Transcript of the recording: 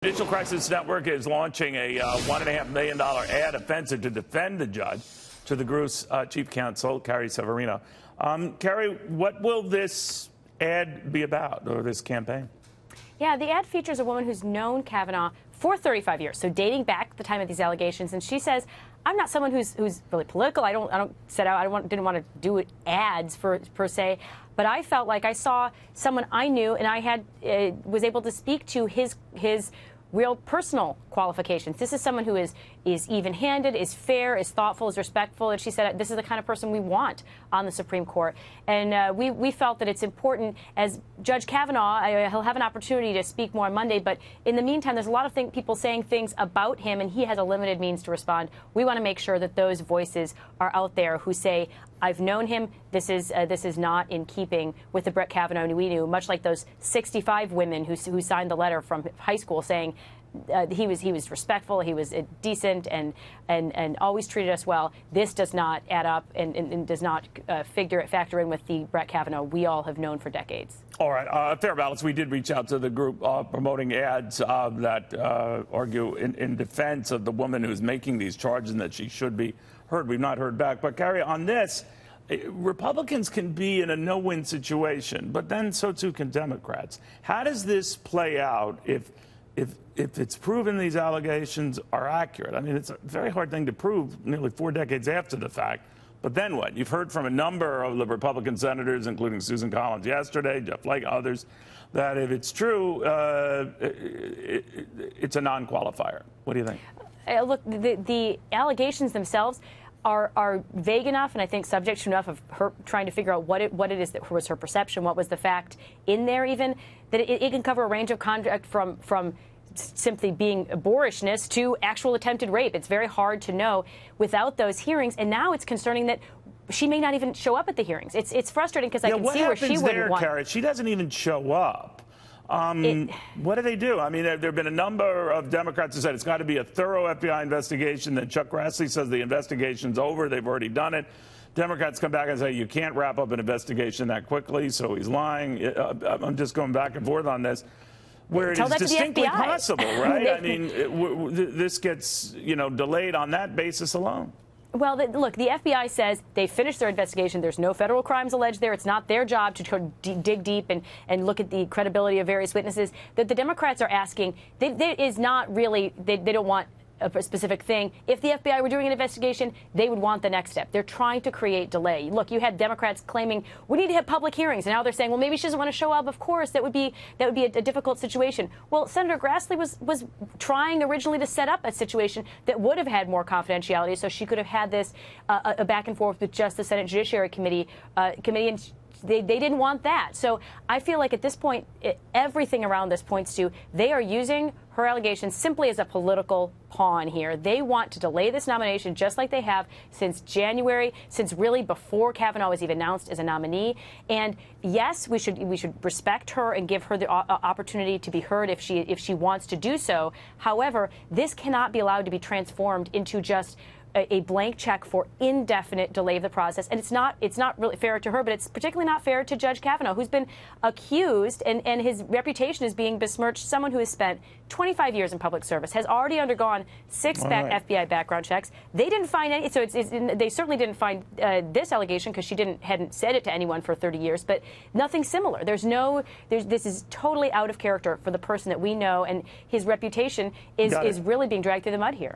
Judicial Crisis Network is launching a $1.5 million ad offensive to defend the judge, to the GRU's chief counsel, Carrie Severino. Carrie, what will this ad be about, or this campaign? Yeah, the ad features a woman who's known Kavanaugh for 35 years, so dating back to the time of these allegations. And she says, I'm not someone who's really political. I didn't want to do ads per se, but I felt like I saw someone I knew, and I had was able to speak to his real personal qualifications. This is someone who is even-handed, is fair, is thoughtful, is respectful. And she said, this is the kind of person we want on the Supreme Court. And we felt that it's important, as Judge Kavanaugh, he'll have an opportunity to speak more on Monday, but in the meantime, there's a lot of people saying things about him, and he has a limited means to respond. We want to make sure that those voices are out there who say, I've known him. This is not in keeping with the Brett Kavanaugh we knew, much like those 65 women who signed the letter from high school saying he was respectful, he was decent, and always treated us well. This does not add up and does not factor in with the Brett Kavanaugh we all have known for decades. All right, fair balance. We did reach out to the group promoting ads that argue in defense of the woman who's making these charges and that she should be heard. We've not heard back. But, Carrie, on this, Republicans can be in a no-win situation, but then so too can Democrats. How does this play out if it's proven these allegations are accurate? I mean, it's a very hard thing to prove nearly 4 decades after the fact. But then what? You've heard from a number of the Republican senators, including Susan Collins yesterday, Jeff Flake, others, that if it's true, it's a non-qualifier. What do you think? Look, the allegations themselves are vague enough, and I think subject to enough of her trying to figure out what it is that was her perception, what was the fact in there, even that it can cover a range of conduct from simply being boorishness to actual attempted rape. It's very hard to know without those hearings, and now it's concerning that she may not even show up at the hearings. It's frustrating because I can see where she wouldn't want. Carrie, she doesn't even show up. What do they do? I mean, there have been a number of Democrats who said it's got to be a thorough FBI investigation. Then Chuck Grassley says the investigation's over. They've already done it. Democrats come back and say you can't wrap up an investigation that quickly, so he's lying. I'm just going back and forth on this, where it is distinctly possible, right? I mean, this gets, delayed on that basis alone. Well, look, the FBI says they finished their investigation. There's no federal crimes alleged there. It's not their job to dig deep and look at the credibility of various witnesses. That the Democrats are asking, they don't want a specific thing. If the FBI were doing an investigation, they would want the next step. They're trying to create delay. Look, you had Democrats claiming we need to have public hearings, and now they're saying, well, maybe she doesn't want to show up. Of course, that would be a difficult situation. Well, Senator Grassley was trying originally to set up a situation that would have had more confidentiality, so she could have had this a back and forth with just the Senate Judiciary Committee, and they didn't want that. So I feel like at this point, everything around this points to they are using her allegations simply as a political pawn here. They want to delay this nomination just like they have since January, since really before Kavanaugh was even announced as a nominee. And yes, we should respect her and give her the opportunity to be heard if she wants to do so. However, this cannot be allowed to be transformed into just a blank check for indefinite delay of the process. And it's not really fair to her, but it's particularly not fair to Judge Kavanaugh, who's been accused and his reputation is being besmirched. Someone who has spent 25 years in public service, has already undergone 6 FBI background checks. They didn't find any, so they certainly didn't find this allegation because she hadn't said it to anyone for 30 years, but nothing similar. This is totally out of character for the person that we know, and his reputation is really being dragged through the mud here.